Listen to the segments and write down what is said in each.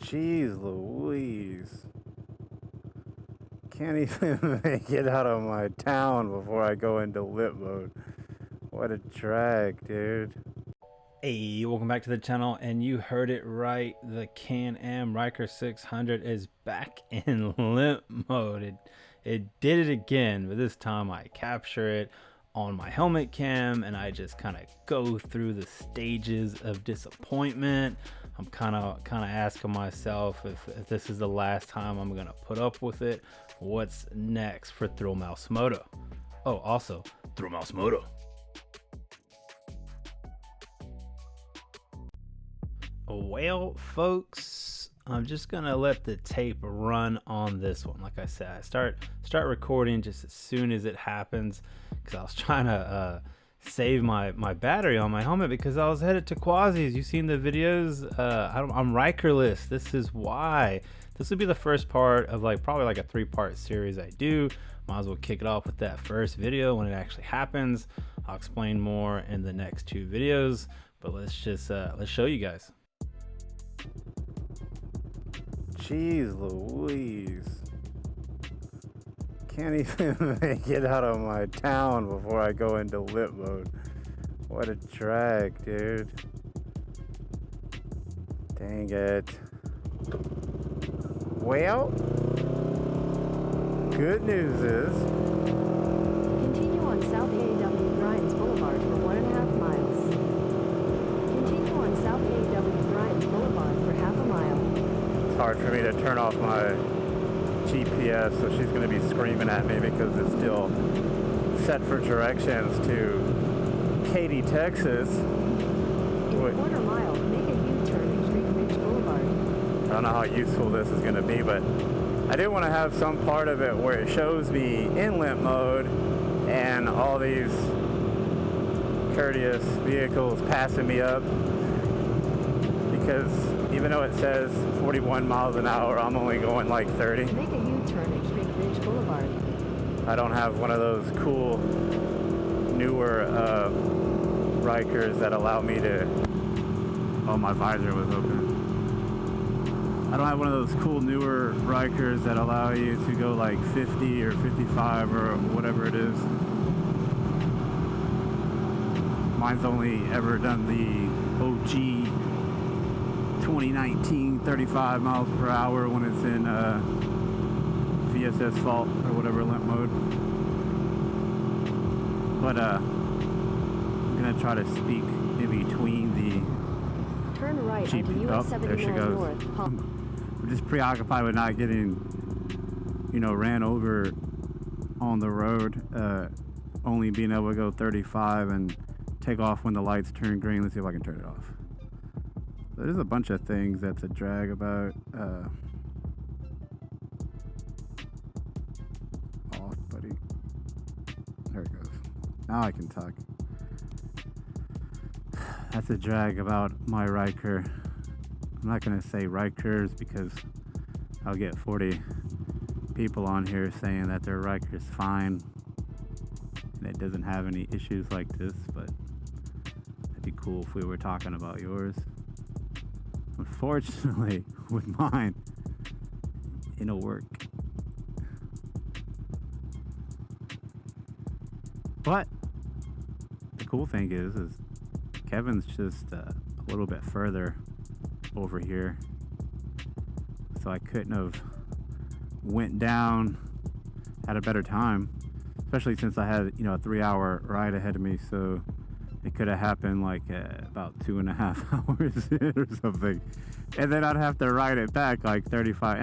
Jeez Louise. Can't even make it out of my town before I go into lit mode. What a drag, dude. Hey, welcome back to the channel, and you heard it right. The Can-Am Ryker 600 is back in lit mode. It did it again, but this time I capture it on my helmet cam and I just kind of go through the stages of disappointment. I'm kind of asking myself if this is the last time I'm gonna put up with it. What's next for ThrillMouseMoto? Oh, also ThrillMouseMoto. Well, folks, I'm just gonna let the tape run on this one. Like I said, I start recording just as soon as it happens, because I was trying to save my battery on my helmet because I was headed to Quasi's. You've seen the videos. I'm Rykerless. This is why. This would be the first part of probably a 3-part series I do. Might as well kick it off with that first video when it actually happens. I'll explain more in the next 2 videos, but let's show you guys. Jeez Louise. Can't even make it out of my town before I go into lit mode. What a drag, dude. Dang it. Well, good news is continue on South A.W. Bryans Boulevard for 1.5 miles. Continue on South A.W. Bryans Boulevard for half a mile. It's hard for me to turn off my GPS, so she's going to be screaming at me because it's still set for directions to Katy, Texas. In a quarter mile, make a U-turn at Street Ridge Boulevard. I don't know how useful this is going to be, but I do want to have some part of it where it shows me in limp mode and all these courteous vehicles passing me up, because even though it says 41 miles an hour, I'm only going like 30. Make a U-turn at Street Ridge Boulevard. I don't have one of those cool newer Rykers that allow me to... Oh, my visor was open. I don't have one of those cool newer Rykers that allow you to go like 50 or 55 or whatever it is. Mine's only ever done the OG 2019 35 miles per hour when it's in VSS fault or whatever limp mode. But I'm gonna try to speak in between the turn right Jeep. on US 79 north. I'm just preoccupied with not getting, ran over on the road. Only being able to go 35 and take off when the lights turn green. Let's see if I can turn it off. There's a bunch of things that's a drag about. Off, buddy. There it goes. Now I can talk. That's a drag about my Ryker. I'm not going to say Rykers because I'll get 40 people on here saying that their Ryker's fine and it doesn't have any issues like this, but it'd be cool if we were talking about yours. Unfortunately, with mine, it'll work. But the cool thing is Kevin's just a little bit further over here, so I couldn't have went down, had a better time, especially since I had a 3-hour ride ahead of me. So it could have happened about 2.5 hours or something, and then I'd have to ride it back like 35.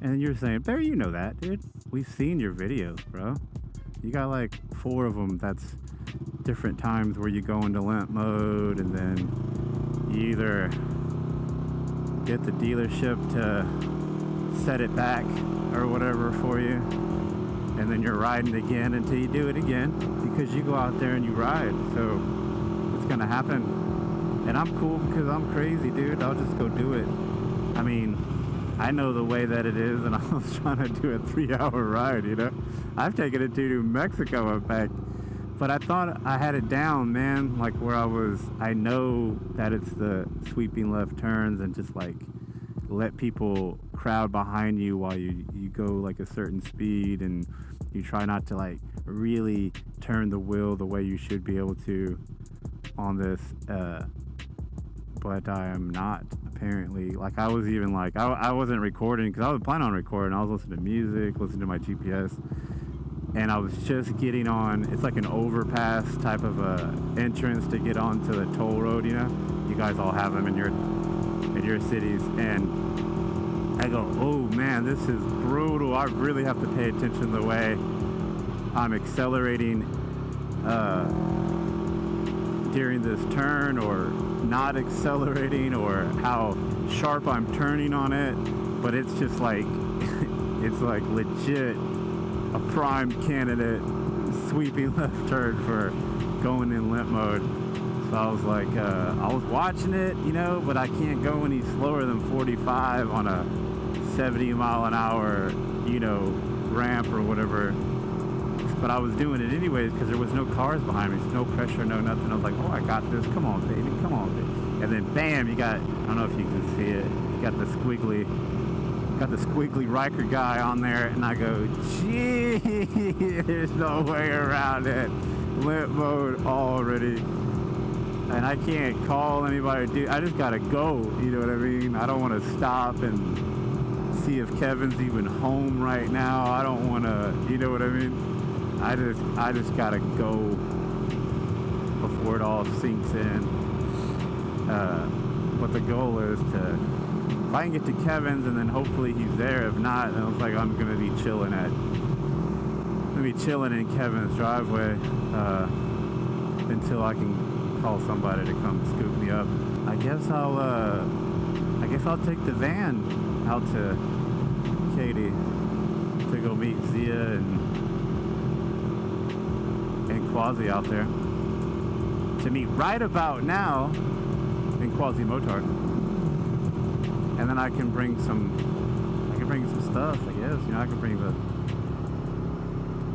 And you're saying, Barry, you know that, dude. We've seen your videos, bro. You got like 4 of them. That's different times where you go into limp mode, and then you either get the dealership to set it back or whatever for you, and then you're riding again until you do it again, because you go out there and you ride. So it's gonna happen, and I'm cool because I'm crazy, dude. I'll just go do it. I mean, I know the way that it is, and I was trying to do a 3-hour ride, I've taken it to New Mexico and back, but I thought I had it down, man, like where I know that it's the sweeping left turns and just like let people crowd behind you while you go like a certain speed, and you try not to like really turn the wheel the way you should be able to on this, but I am not, apparently. Like, I was even like, I wasn't recording because I was planning on recording. I was listening to music, listening to my GPS, and I was just getting on. It's like an overpass type of entrance to get onto the toll road, you know? You guys all have them in your cities, and I go, oh man, this is brutal. I really have to pay attention to the way I'm accelerating during this turn, or not accelerating, or how sharp I'm turning on it. But it's just like it's like legit a prime candidate sweeping left turn for going in limp mode. So I was like, I was watching it, you know, but I can't go any slower than 45 on a 70 mile an hour, you know, ramp or whatever. But I was doing it anyways because there was no cars behind me. There's no pressure, no nothing. I was like, oh, I got this. Come on, baby. Come on, baby. And then bam, you got, I don't know if you can see it, you got the squiggly Ryker guy on there, and I go, gee, there's no way around it. Limp mode already. And I can't call anybody. I just gotta go, you know what I mean? I don't want to stop and see if Kevin's even home right now. I don't want to, you know what I mean? I just gotta go before it all sinks in. But the goal is to, if I can get to Kevin's and then hopefully he's there. If not, then it's like I'm gonna be chilling in Kevin's driveway until I can call somebody to come scoop me up. I guess I'll take the van out to Katy to go meet Zia and Quasi out there, to meet right about now in Quasi Motard, and then I can bring some stuff. I guess, you know, I can bring the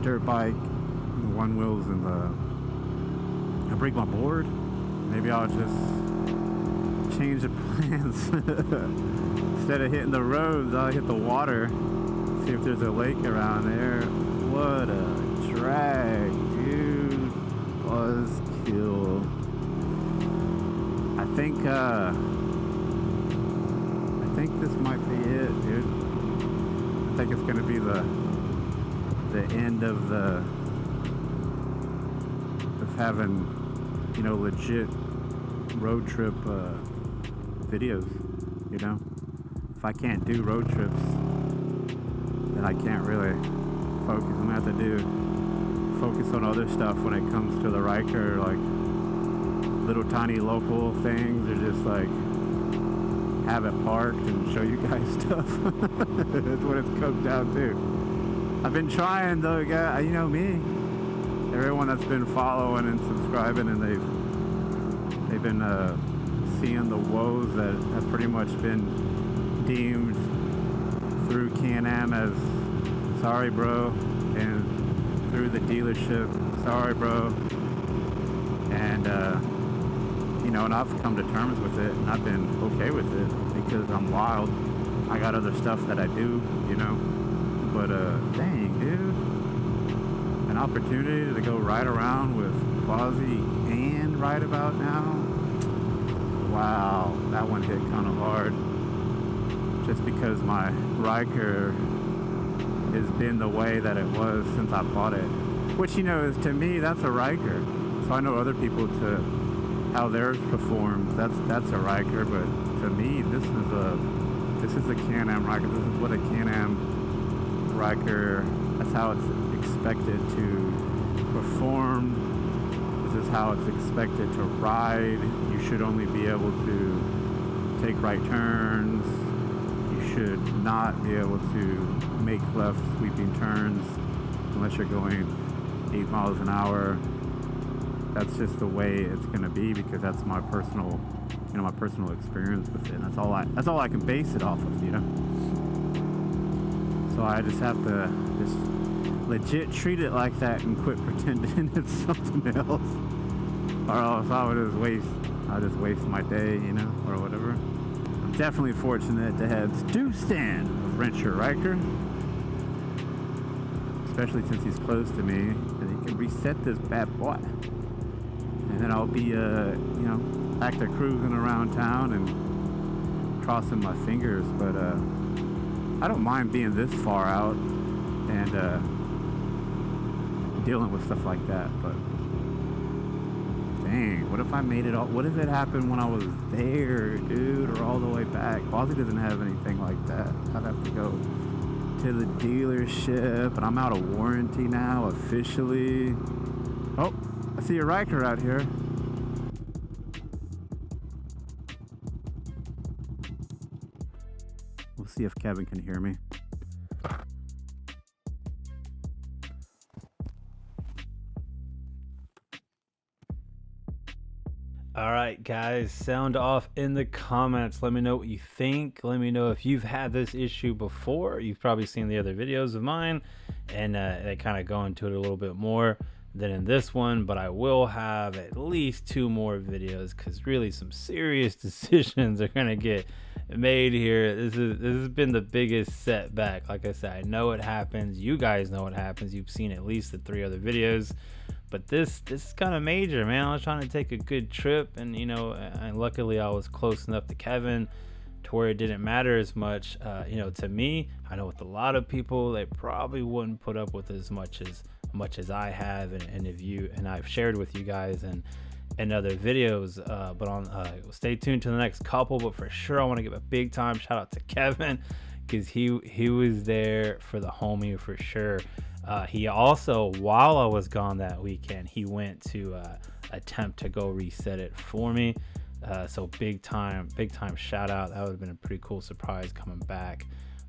dirt bike, the one wheels, and I bring my board. Maybe I'll just change the plans. Instead of hitting the roads, I'll hit the water. See if there's a lake around there. What a drag, dude. Buzzkill. I think this might be it, dude. I think it's gonna be the end of having, you know, legit road trip videos, you know? If I can't do road trips, then I can't really focus. I'm gonna have to focus on other stuff when it comes to the Ryker, like little tiny local things, or just like have it parked and show you guys stuff. That's what it's come down to. I've been trying though, guys, you know me. Everyone that's been following and subscribing, and they've been seeing the woes that have pretty much been deemed through Can-Am as sorry bro, and through the dealership, sorry bro, and you know, and I've come to terms with it, and I've been okay with it because I'm wild. I got other stuff that I do, you know, but dang, dude, an opportunity to go ride around with Quasi and right about now. Wow, that one hit kind of hard. Just because my Ryker has been the way that it was since I bought it. Which, you know, is, to me, that's a Ryker. So I know other people, to how theirs performs, that's a Ryker, but to me, this is a Can-Am Ryker. This is what a Can-Am Ryker, that's how it's expected to perform. This is how it's expected to ride. You should only be able to take right turns. You should not be able to make left sweeping turns unless you're going 8 miles an hour. That's just the way it's going to be, because that's my personal, you know, my personal experience with it. And that's all I can base it off of, you know. So I just have to just legit treat it like that and quit pretending it's something else, or else I'll just waste my day, you know, or whatever. I'm definitely fortunate to have Stu Stand with Wrencher Ryker. Especially since he's close to me, and he can reset this bad boy. And then I'll be, you know, back to cruising around town and crossing my fingers. But I don't mind being this far out and dealing with stuff like that. But dang, what if I made it all? What if it happened when I was there, dude, or all the way back? Quasi doesn't have anything like that. I'd have to go to the dealership, and I'm out of warranty now officially. Oh, I see a Ryker out here. We'll see if Kevin can hear me. All right, guys, sound off in the comments. Let me know what you think. Let me know if you've had this issue before. You've probably seen the other videos of mine, and they kind of go into it a little bit more than in this one, but I will have at least 2 more videos because really some serious decisions are going to get made here. This has been the biggest setback. Like I said, I know it happens. You guys know what happens. You've seen at least the 3 other videos. But this is kind of major, man. I was trying to take a good trip, and you know, and luckily I was close enough to Kevin to where it didn't matter as much. You know, to me, I know with a lot of people, they probably wouldn't put up with as much as I have, and I've shared with you guys and other videos. But on stay tuned to the next couple. But for sure, I want to give a big time shout out to Kevin because he was there for the homie for sure. He also, while I was gone that weekend, he went to attempt to go reset it for me. So big time shout out. That would have been a pretty cool surprise coming back.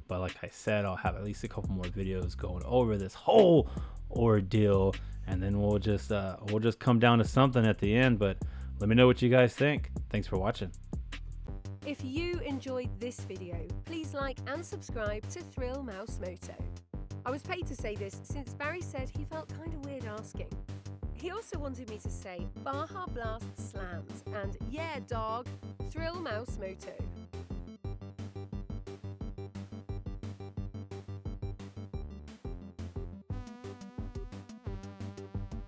But like I said, I'll have at least a couple more videos going over this whole ordeal, and then we'll just come down to something at the end. But let me know what you guys think. Thanks for watching. If you enjoyed this video, please like and subscribe to ThrillMouseMoto. I was paid to say this since Barry said he felt kind of weird asking. He also wanted me to say Baja Blast slams and yeah dog, ThrillMouseMoto.